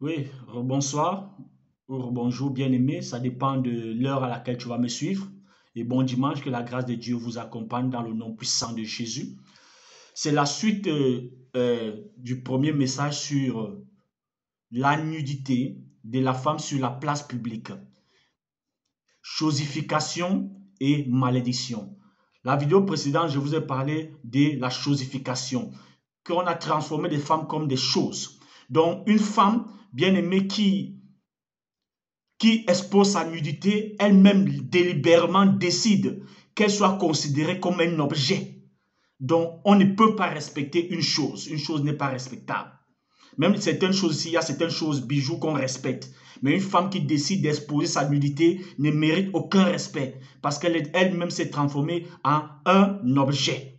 Oui, bonsoir ou bonjour bien-aimé, ça dépend de l'heure à laquelle tu vas me suivre. Et bon dimanche, que la grâce de Dieu vous accompagne dans le nom puissant de Jésus. C'est la suite du premier message sur la nudité de la femme sur la place publique, chosification et malédiction. La vidéo précédente, je vous ai parlé de la chosification, qu'on a transformé des femmes comme des choses. Donc, une femme bien-aimée qui expose sa nudité, elle-même délibérément décide qu'elle soit considérée comme un objet. Donc, on ne peut pas respecter une chose. Une chose n'est pas respectable. Même certaines choses, s'il y a certaines choses, bijoux qu'on respecte. Mais une femme qui décide d'exposer sa nudité ne mérite aucun respect parce qu'elle elle-même s'est transformée en un objet.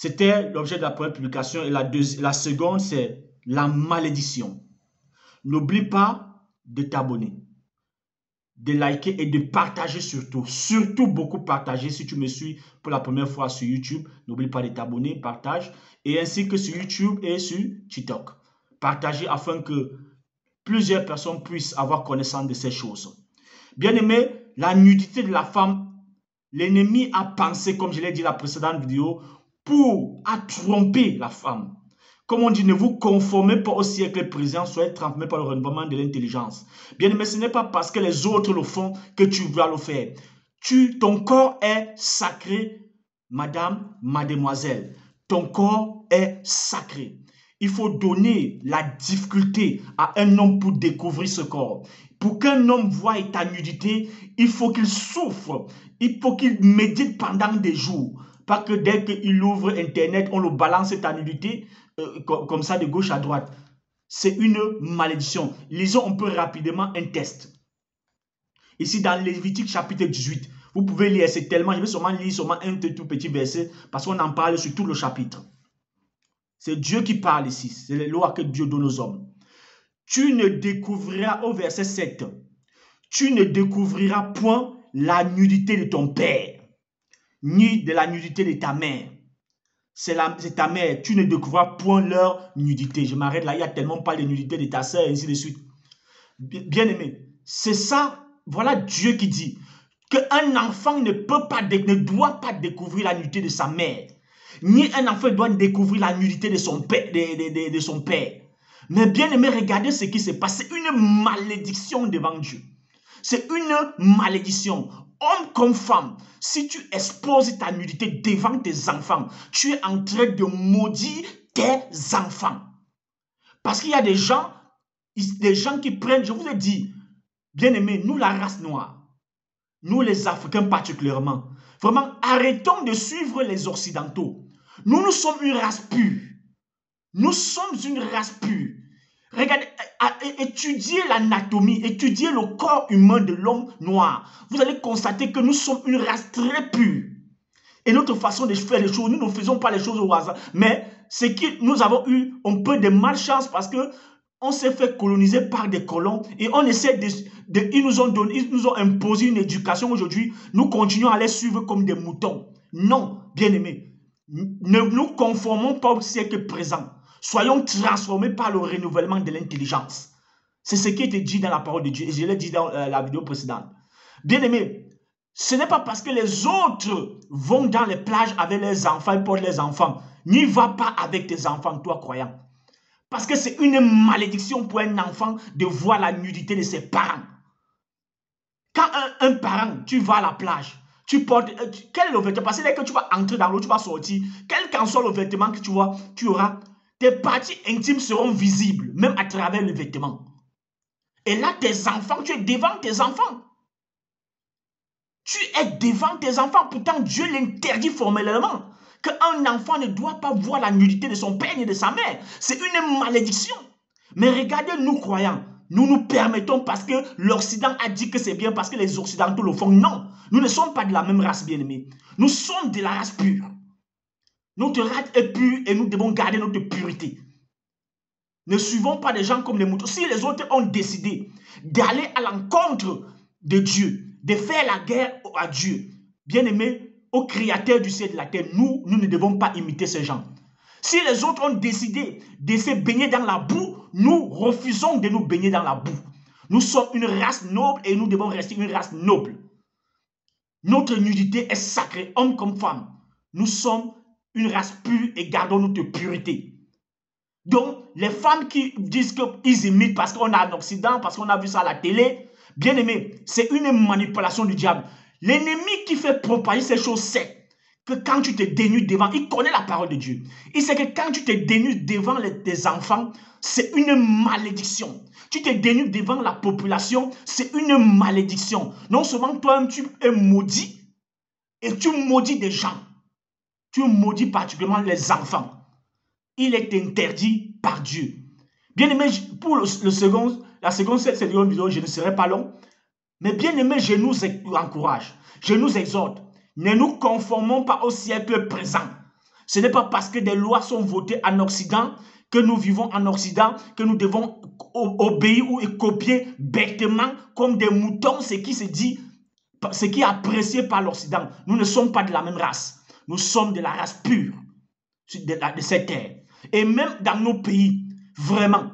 C'était l'objet de la première publication et la seconde, c'est la malédiction. N'oublie pas de t'abonner, de liker et de partager surtout. Surtout beaucoup partager si tu me suis pour la première fois sur YouTube. N'oublie pas de t'abonner, partage. Et ainsi que sur YouTube et sur TikTok. Partager afin que plusieurs personnes puissent avoir connaissance de ces choses. Bien aimé, la nudité de la femme, l'ennemi a pensé, comme je l'ai dit dans la précédente vidéo, pour tromper la femme. Comme on dit, ne vous conformez pas au siècle présent, soyez transformés par le renouvellement de l'intelligence. Bien aimé, ce n'est pas parce que les autres le font que tu vas le faire. Ton corps est sacré, madame, mademoiselle. Ton corps est sacré. Il faut donner la difficulté à un homme pour découvrir ce corps. Pour qu'un homme voie ta nudité, il faut qu'il souffre. Il faut qu'il médite pendant des jours. Pas que dès qu'il ouvre Internet, on le balance ta nudité comme ça de gauche à droite. C'est une malédiction. Lisons un peu rapidement un test. Ici dans Lévitique chapitre 18. Vous pouvez lire, c'est tellement, je vais seulement lire seulement un tout petit verset parce qu'on en parle sur tout le chapitre. C'est Dieu qui parle ici. C'est les lois que Dieu donne aux hommes. Tu ne découvriras, au verset 7, tu ne découvriras point la nudité de ton père, ni de la nudité de ta mère. C'est ta mère. Tu ne découvriras point leur nudité. Je m'arrête là. Il y a tellement pas de nudité de ta sœur, et ainsi de suite. Bien aimé, c'est ça. Voilà Dieu qui dit qu'un enfant ne doit pas découvrir la nudité de sa mère. Ni un enfant doit découvrir la nudité de son père. De son père. Mais bien aimé, regardez ce qui se passe. C'est une malédiction devant Dieu. C'est une malédiction. Homme comme femme, si tu exposes ta nudité devant tes enfants, tu es en train de maudire tes enfants. Parce qu'il y a des gens qui prennent, je vous ai dit, bien aimé, nous la race noire, nous les Africains particulièrement, vraiment arrêtons de suivre les Occidentaux. Nous sommes une race pure. Nous sommes une race pure. Regardez, étudiez l'anatomie, étudiez le corps humain de l'homme noir. Vous allez constater que nous sommes une race très pure. Et notre façon de faire les choses, nous ne faisons pas les choses au hasard. Mais c'est que nous avons eu un peu de malchance parce que on s'est fait coloniser par des colons et on essaie ils nous ont imposé une éducation aujourd'hui. Nous continuons à les suivre comme des moutons. Non, bien aimés, ne nous conformons pas au siècle présent. Soyons transformés par le renouvellement de l'intelligence. C'est ce qui était dit dans la parole de Dieu. Et je l'ai dit dans la vidéo précédente. Bien aimé, ce n'est pas parce que les autres vont dans les plages avec leurs enfants et portent les enfants. N'y va pas avec tes enfants, toi croyant. Parce que c'est une malédiction pour un enfant de voir la nudité de ses parents. Quand un parent, tu vas à la plage, tu portes, quel est le vêtement? Parce que dès que tu vas entrer dans l'eau, tu vas sortir, quel qu'en soit le vêtement que tu vois, tu auras, tes parties intimes seront visibles, même à travers le vêtement. Et là, tes enfants, tu es devant tes enfants. Tu es devant tes enfants, pourtant Dieu l'interdit formellement. Qu'un enfant ne doit pas voir la nudité de son père ni de sa mère. C'est une malédiction. Mais regardez, nous croyants, nous nous permettons parce que l'Occident a dit que c'est bien, parce que les Occidentaux le font. Non, nous ne sommes pas de la même race, bien-aimés. Nous sommes de la race pure. Notre race est pure et nous devons garder notre pureté. Ne suivons pas des gens comme les moutons. Si les autres ont décidé d'aller à l'encontre de Dieu, de faire la guerre à Dieu, bien-aimés, au créateur du ciel et de la terre, nous ne devons pas imiter ces gens. Si les autres ont décidé de se baigner dans la boue, nous refusons de nous baigner dans la boue. Nous sommes une race noble et nous devons rester une race noble. Notre nudité est sacrée, homme comme femme. Nous sommes une race pure et gardons notre pureté. Donc, les femmes qui disent qu'ils imitent parce qu'on est en Occident, parce qu'on a vu ça à la télé, bien aimé, c'est une manipulation du diable. L'ennemi qui fait propager ces choses sait que quand tu te dénudes devant, il connaît la parole de Dieu. Il sait que quand tu te dénudes devant tes enfants, c'est une malédiction. Tu te dénudes devant la population, c'est une malédiction. Non seulement toi-même, tu es maudit, et tu maudis des gens. Tu maudis particulièrement les enfants. Il est interdit par Dieu. Bien aimé, pour la seconde vidéo, je ne serai pas long. Mais bien aimé, je nous encourage, je nous exhorte. Ne nous conformons pas au siècle présent. Ce n'est pas parce que des lois sont votées en Occident, que nous vivons en Occident, que nous devons obéir ou copier bêtement comme des moutons ce qui se dit, ce qui est apprécié par l'Occident. Nous ne sommes pas de la même race. Nous sommes de la race pure de cette terre. Et même dans nos pays, vraiment,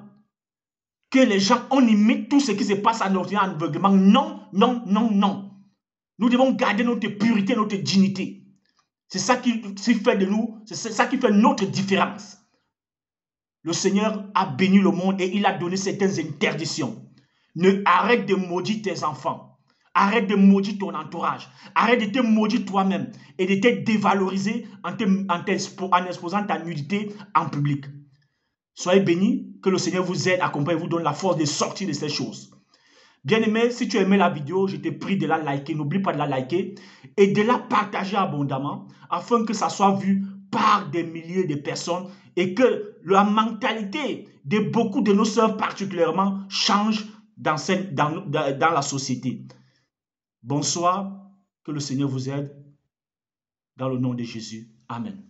que les gens, on imite tout ce qui se passe en Occident aveuglement. Non, non, non, non. Nous devons garder notre pureté, notre dignité. C'est ça qui fait de nous, c'est ça qui fait notre différence. Le Seigneur a béni le monde et il a donné certaines interdictions. Arrête de maudire tes enfants. Arrête de maudire ton entourage. Arrête de te maudire toi-même et de te dévaloriser en exposant ta nudité en public. Soyez bénis, que le Seigneur vous aide, accompagne, vous donne la force de sortir de ces choses. Bien aimé, si tu as aimé la vidéo, je te prie de la liker. N'oublie pas de la liker et de la partager abondamment afin que ça soit vu par des milliers de personnes et que la mentalité de beaucoup de nos sœurs particulièrement change dans la société. Bonsoir, que le Seigneur vous aide dans le nom de Jésus. Amen.